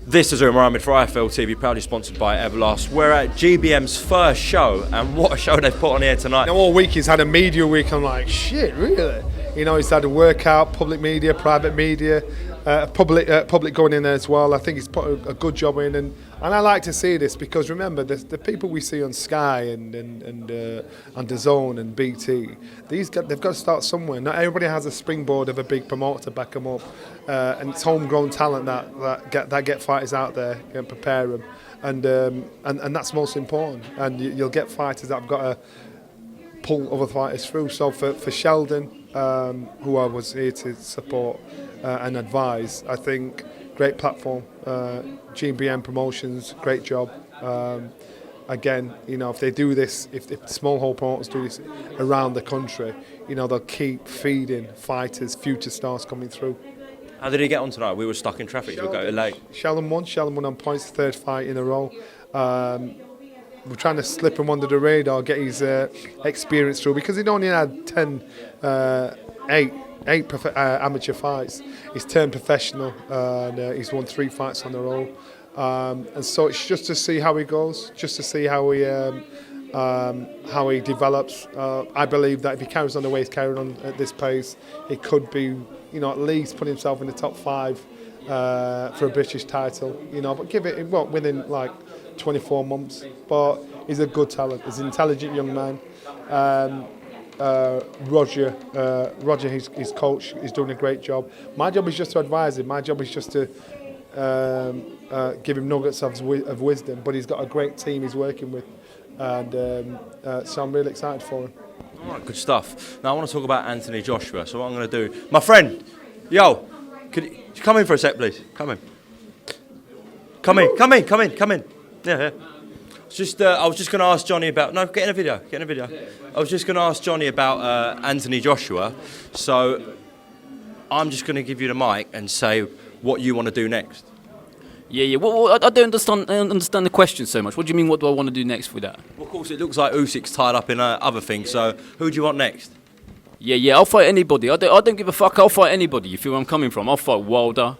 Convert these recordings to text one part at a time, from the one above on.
This is Mohammed for IFL TV, proudly sponsored by Everlast. We're at GBM's first show, and what a show they've put on here tonight. All week he's had a media week. I'm like, shit, really? He's had a workout, public media, private media, public going in there as well. I think he's put a good job in, and I like to see this because remember, the people we see on Sky and on DAZN and BT, they've got to start somewhere. Not everybody has a springboard of a big promoter to back them up, and it's homegrown talent that get fighters out there and prepare them, and that's most important. And you'll get fighters that have got to pull other fighters through. So for Sheldon, who I was here to support and advise, I think great platform. GBM Promotions, great job. Again, if they do this, if small hole promoters do this around the country, they'll keep feeding fighters, future stars coming through. How did he get on tonight? We were stuck in traffic. We got late. Sheldon won on points, third fight in a row. We're trying to slip him under the radar, get his experience through, because he'd only had 8 amateur fights. He's turned professional, and he's won 3 fights on the row. And so it's just to see how he goes, just to see how he develops. I believe that if he carries on the way he's carrying on at this pace, he could be, at least put himself in the top 5 for a British title. But give it within like 24 months. But he's a good talent. He's an intelligent young man. Roger, his coach, is doing a great job. My job is just to advise him. My job is just to give him nuggets of wisdom. But he's got a great team he's working with, and so I'm really excited for him. All right, good stuff. Now I want to talk about Anthony Joshua. So what I'm going to do, my friend, could you come in for a sec, please? Come in. Come in. Yeah. I was just going to ask Johnny about... No, get in a video. I was just going to ask Johnny about Anthony Joshua. So I'm just going to give you the mic and say what you want to do next. Yeah. Well, I don't understand the question so much. What do you mean, what do I want to do next with that? Well, of course, it looks like Usyk's tied up in other things. So who do you want next? Yeah, I'll fight anybody. I don't give a fuck. I'll fight anybody. You feel where I'm coming from? I'll fight Wilder.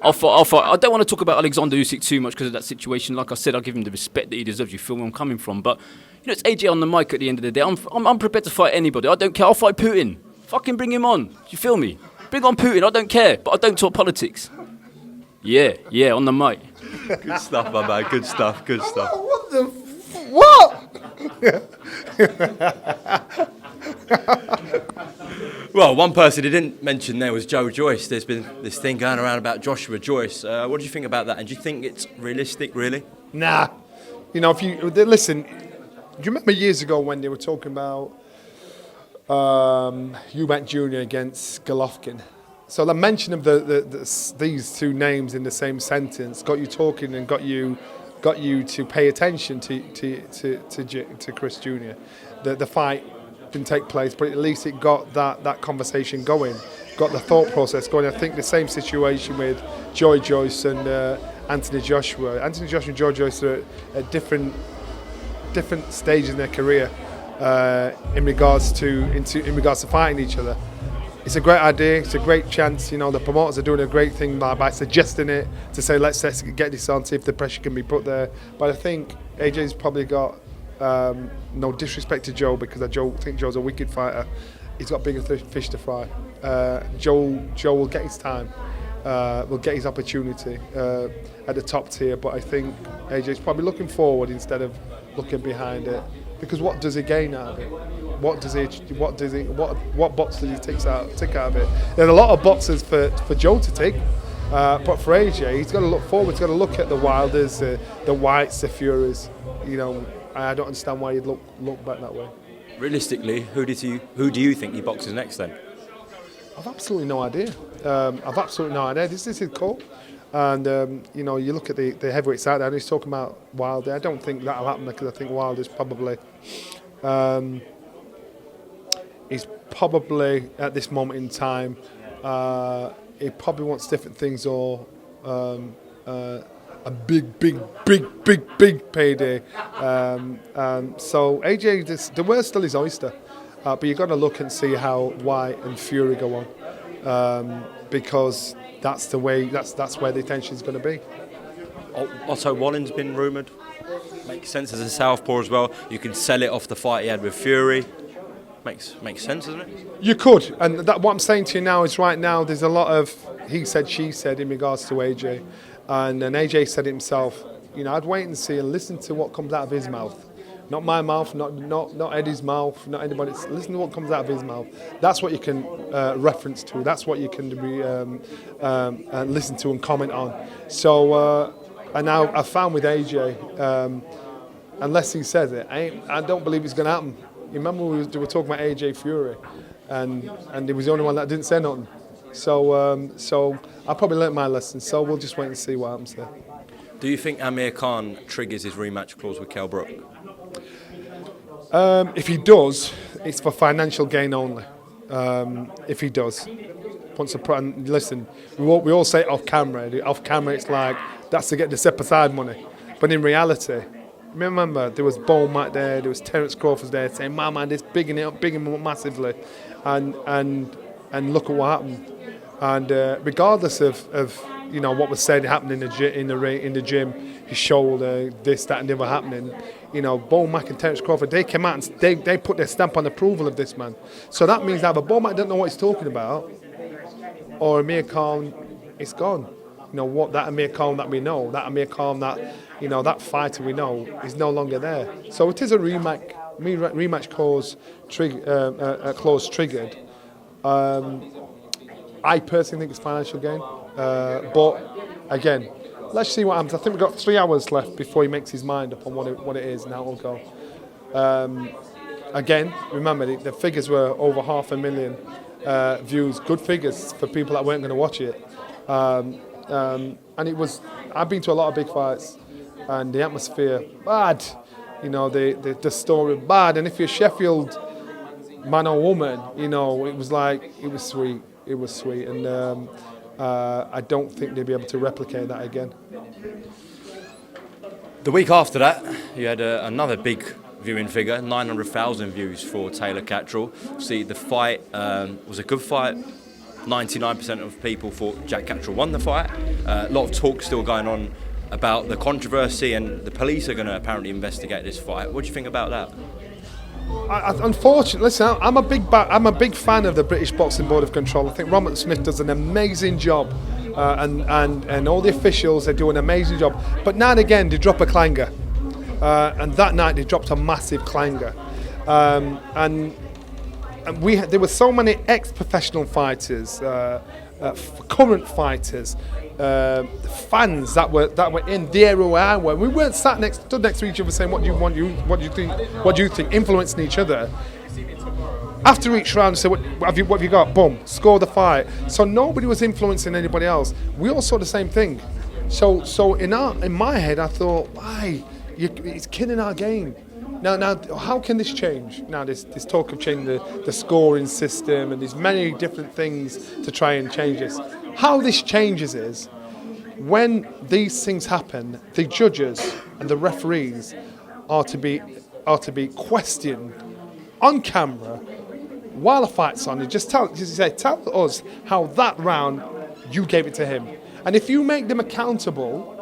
I'll fight. I don't want to talk about Alexander Usyk too much because of that situation. Like I said, I'll give him the respect that he deserves. You feel where I'm coming from? But it's AJ on the mic at the end of the day. I'm prepared to fight anybody. I don't care. I'll fight Putin. Fucking bring him on. Do you feel me? Bring on Putin. I don't care. But I don't talk politics. Yeah, on the mic. Good stuff, my man. Good stuff. What the what? Well, one person he didn't mention there was JOSHUA-JOYCE. There's been this thing going around about JOSHUA-JOYCE. What do you think about that? And do you think it's realistic, really? Nah. If you listen, do you remember years ago when they were talking about Eubank Jr. against Golovkin? So the mention of these two names in the same sentence got you talking and got you to pay attention to Chris Jr. The fight didn't take place, but at least it got that conversation going, got the thought process going. I think the same situation with JOSHUA-JOYCE and Anthony Joshua. Anthony Joshua and JOSHUA-JOYCE are at different stages in their career in regards to fighting each other. It's a great idea. It's a great chance. The promoters are doing a great thing by suggesting it to say let's get this on, see if the pressure can be put there. But I think AJ's probably got no disrespect to Joe, because I think Joe's a wicked fighter. He's got bigger fish to fry. Joe will get his time. Will get his opportunity at the top tier. But I think AJ's probably looking forward instead of looking behind it. Because what does he gain out of it? What box does he tick out of it? There's a lot of boxes for Joe to tick, but for AJ, he's got to look forward. He's got to look at the Wilders, the Whites, the Furies. I don't understand why you'd look back that way. Realistically, who do you think he boxes next then? I've absolutely no idea. This is cool. And, you look at the heavyweights out there, and he's talking about Wilder. I don't think that'll happen, because I think Wilder's probably... he's probably, at this moment in time, he probably wants different things, or a big payday. So AJ, the world's still his oyster. But you've got to look and see how White and Fury go on, because that's where the attention is going to be. Otto Wallin's been rumoured. Makes sense as a southpaw as well. You can sell it off the fight he had with Fury. Makes sense, doesn't it? You could, and what I'm saying to you now is right now there's a lot of he said, she said in regards to AJ, and then AJ said himself, I'd wait and see and listen to what comes out of his mouth. Not my mouth, not Eddie's mouth, not anybody's. Listen to what comes out of his mouth. That's what you can reference to. That's what you can listen to and comment on. So, and now I found with AJ, unless he says it, I don't believe it's going to happen. You remember we were talking about AJ Fury, and he was the only one that didn't say nothing. So I probably learnt my lesson. So we'll just wait and see what happens there. Do you think Amir Khan triggers his rematch clause with Kell Brook? If he does, it's for financial gain only. If he does, listen, we all say it off camera. Off camera, it's like that's to get the set aside money. But in reality, remember there was Bo Mack there, there was Terence Crawford there saying, "My man, this bigging him up massively," and look at what happened. And regardless of what was said happening in the gym, his shoulder, this, that, and the other happening. Bo Mack and Terence Crawford, they came out and they put their stamp on approval of this man. So that means either Bo Mack doesn't know what he's talking about, or Amir Khan is gone. What that Amir Khan that we know, that Amir Khan that fighter we know is no longer there. So it is a rematch clause triggered. I personally think it's financial gain, but again, let's see what happens. I think we've got 3 hours left before he makes his mind up on what it is and how it'll go. Again, remember the figures were over 500,000 views. Good figures for people that weren't going to watch it. And it was. I've been to a lot of big fights, and the atmosphere bad. The story bad. And if you're Sheffield man or woman, it was sweet. It was sweet, and I don't think they'll be able to replicate that again. The week after that, you had another big viewing figure, 900,000 views for Taylor Catterall. See, the fight was a good fight. 99% of people thought Jack Catterall won the fight. A lot of talk still going on about the controversy, and the police are going to apparently investigate this fight. What do you think about that? Unfortunately, listen, I'm a big fan of the British Boxing Board of Control. I think Robert Smith does an amazing job, and all the officials, they do an amazing job. But now and again, they drop a clanger, and that night they dropped a massive clanger, and there were so many ex-professional fighters, current fighters, fans that were in the area where I were. We weren't stood next to each other saying what do you think, influencing each other. After each round, say what have you got? Boom, score the fight. So nobody was influencing anybody else. We all saw the same thing. So in my head, I thought, why? It's killing our game. Now, how can this change? Now, this talk of changing the scoring system, and there's many different things to try and change this. How this changes is when these things happen, the judges and the referees are to be questioned on camera while a fight's on. You just tell us how that round you gave it to him, and if you make them accountable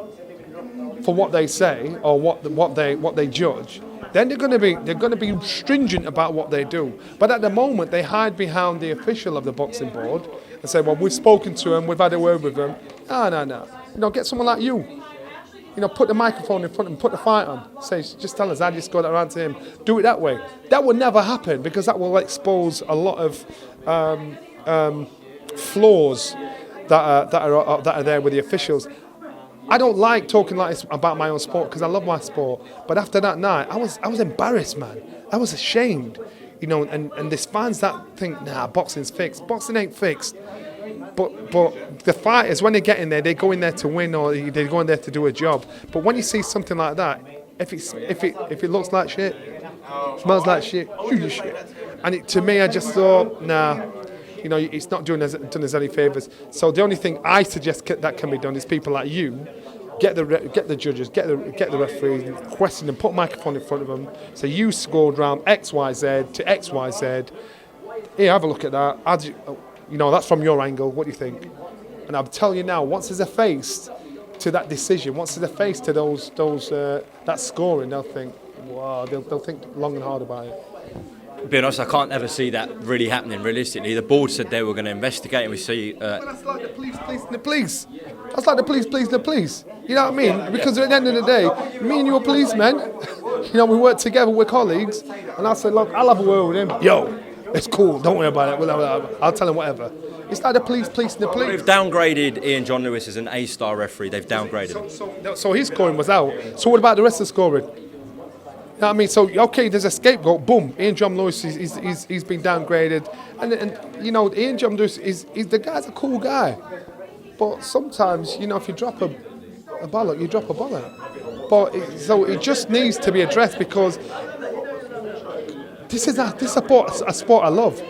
for what they say or what they judge, then they're going to be stringent about what they do. But at the moment, they hide behind the official of the boxing board and say, "Well, we've spoken to him, we've had a word with him." No. Get someone like you. Put the microphone in front of him, put the fight on. Say, just tell us, I just got around to him. Do it that way. That will never happen because that will expose a lot of flaws that are there with the officials. I don't like talking like this about my own sport because I love my sport. But after that night, I was embarrassed, man. I was ashamed, And there's fans that think, nah, boxing's fixed. Boxing ain't fixed. But the fighters, when they get in there, they go in there to win or they go in there to do a job. But when you see something like that, if it looks like shit, smells like shit, shoot your shit. And to me, I just thought, nah. It's not doing us any favours. So the only thing I suggest that can be done is people like you get the judges, get the referees, question them, put a microphone in front of them. So you scored round XYZ to XYZ. Here, have a look at that. That's from your angle. What do you think? And I'll tell you now, once there's a face, to that decision, once they're faced to that scoring, they'll think, wow, they'll think long and hard about it. Being honest, I can't ever see that really happening realistically. The board said they were going to investigate, and we see. That's like the police policing the police. That's like the police policing the police. You know what I mean? Because at the end of the day, me and you are policemen. You know, we work together, we're colleagues. And I said, look, I'll have a word with him. Yo, it's cool, don't worry about it. I'll tell him whatever. It's like the police policing the police. They've downgraded Ian John Lewis as an A-star referee. They've downgraded him. So his scoring was out. So what about the rest of the scoring? You know what I mean? So, okay, there's a scapegoat, boom, Ian John Lewis, he's been downgraded. And you know, Ian John Lewis, the guy's a cool guy. But sometimes, you know, if you drop a bollock, you drop a bollock. But it just needs to be addressed, because this is a sport I love.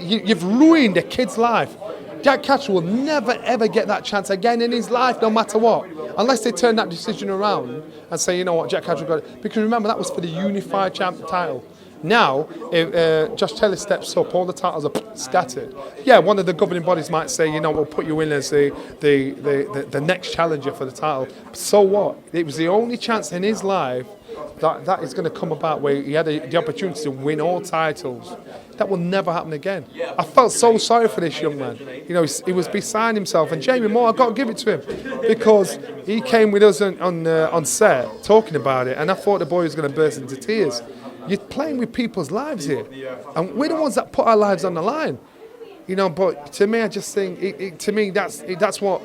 You've ruined a kid's life. Jack Catcher will never ever get that chance again in his life, no matter what, unless they turn that decision around and say, you know what, Jack Catcher got it. Because remember, that was for the unified champ title. Now, if Josh Taylor steps up, all the titles are scattered. Yeah, one of the governing bodies might say, you know, we'll put you in as the next challenger for the title. So what? It was the only chance in his life that is going to come about where he had the opportunity to win all titles. That will never happen again. I felt so sorry for this young man. You know, he was beside himself. And Jamie Moore, I've got to give it to him, because he came with us on set talking about it, and I thought the boy was going to burst into tears. You're playing with people's lives here, and we're the ones that put our lives on the line. You know, but to me, I just think, to me, that's what,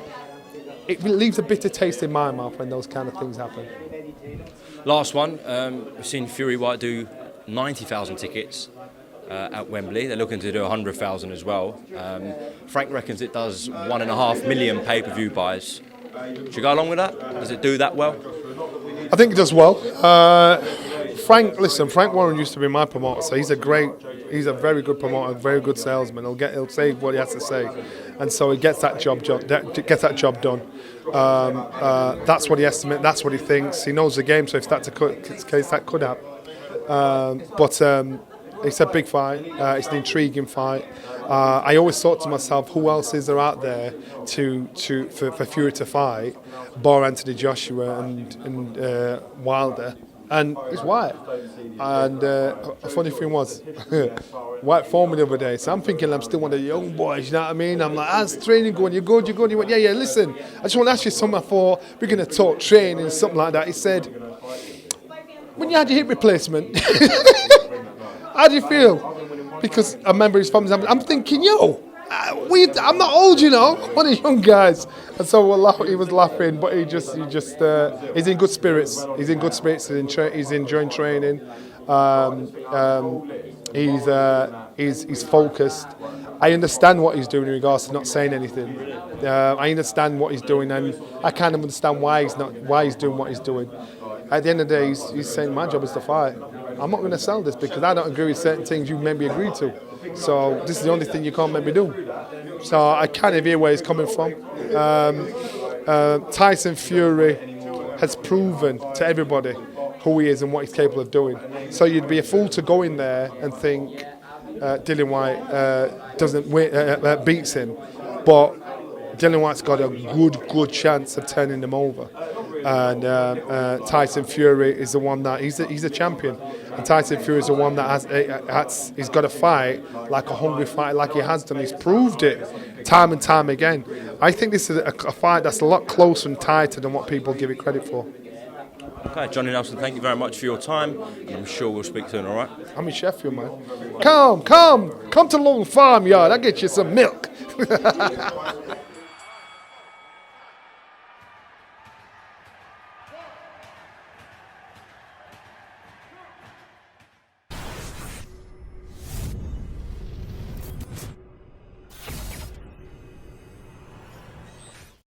it leaves a bitter taste in my mouth when those kind of things happen. Last one, we've seen Fury White do 90,000 tickets at Wembley. They're looking to do 100,000 as well. Frank reckons it does 1.5 million pay-per-view buys. Should you go along with that? Does it do that well? I think it does well. Frank Warren used to be my promoter, so he's a very good promoter, very good salesman. He'll say what he has to say, and so he gets that job done. That's what he estimates. That's what he thinks. He knows the game, so if that's a case, that could happen. But it's a big fight. It's an intriguing fight. I always thought to myself, who else is there out there for Fury to fight? Bar Anthony Joshua and Wilder. And it's White. And a funny thing was, White phoned me the other day, so I'm thinking I'm still one of the young boys, you know what I mean? I'm like, how's training going? You good? He went, yeah, listen, I just want to ask you something before we're going to talk training and something like that. He said, when you had your hip replacement, how do you feel? Because I remember his family, I'm thinking, I'm not old, you know, one of the young guys. And so he was laughing, but he's in good spirits. He's in good spirits. He's enjoying training. He's focused. I understand what he's doing in regards to not saying anything. I understand what he's doing, and I kind of understand why he's doing what he's doing. At the end of the day, he's saying my job is to fight. I'm not going to sell this because I don't agree with certain things you maybe agreed to. So this is the only thing you can't maybe do. So I kind of hear where he's coming from. Tyson Fury has proven to everybody who he is and what he's capable of doing. So you'd be a fool to go in there and think Dillian Whyte beats him, but Dillian Whyte's got a good chance of turning him over. And Tyson Fury is the one that he's a champion, and Tyson Fury is the one that he's got to fight like a hungry fighter, like he has done. He's proved it time and time again. I think this is a fight that's a lot closer and tighter than what people give it credit for. Okay, Johnny Nelson, thank you very much for your time, and I'm sure we'll speak soon. All right? I'm in Sheffield, man. Come to Long Farm Yard. I'll get you some milk.